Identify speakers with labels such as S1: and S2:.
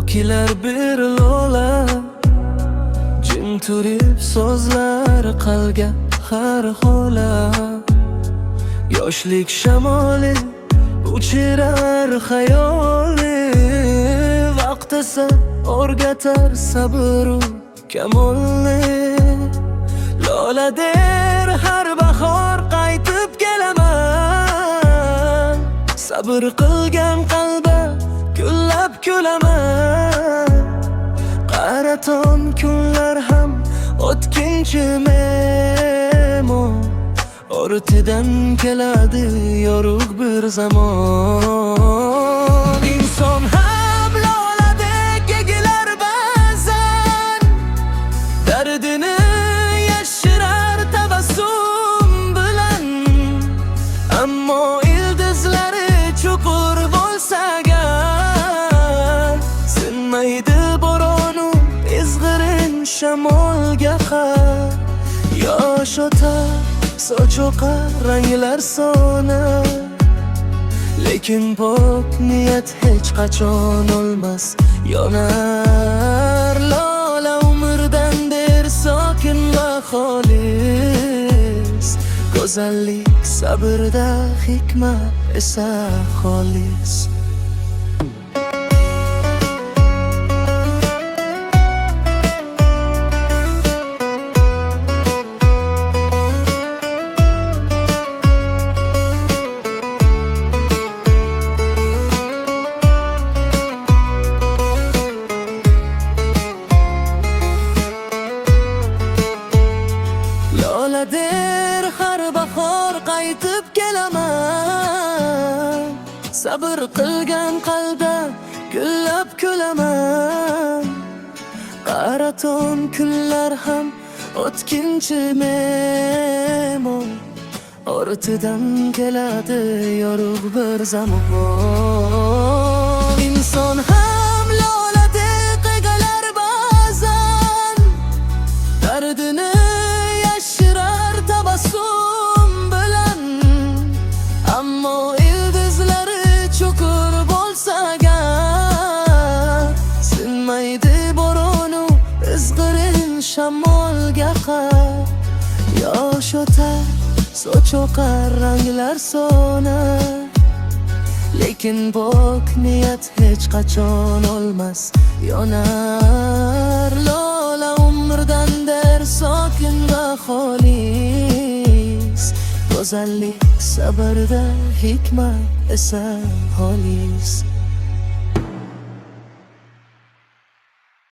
S1: kelar bir lola, jim turib so'zlar qalga har hola. Yoshlik shamoli uchirar xayoli, vaqt esa o'rgatar sabru kamolni. Lola der har bahor qaytib kelaman, sabr qilgan qalba gullab kulaman. Qaraton kunlar ham o'tkinchi memon, ortidan keladi yorug' bir zamon. Inson ham loladek egilar ba'zan, dardini yashirar tabassum bilan. Ammo ildizlari chuqur bo'lsa agar, sinmaydi boronu izg'irin shamolga qar. Yosh o'tar, soch oqar, ranglar so'nar, lekin pok niyat hech qachon o'lmas, yonar. Lola umrdan der sokin va xolis, go'zallik sabrda, hikmat esa xolis. Lola der har bahor qaytib kelaman, sabr qilgan qalba gullab kulaman. Qaraton kunlar ham o'tkinchi memon, ortidan keladi yorug' bir zamon. Inson ham loladek egalar ba'zan, dardini yashirar tabassum bilan. Ammo ildizlari chuqur bo'lsa agar, sinmaydi boronu izg'irin shamolga qar. Yosh o'tar, soch oqar, ranglar so'nar, lekin pok niyat hech qachon o'lmas, yonar. Lola umrdan der sokin va xolis, go'zallik sabrda, hikmat esa xolis.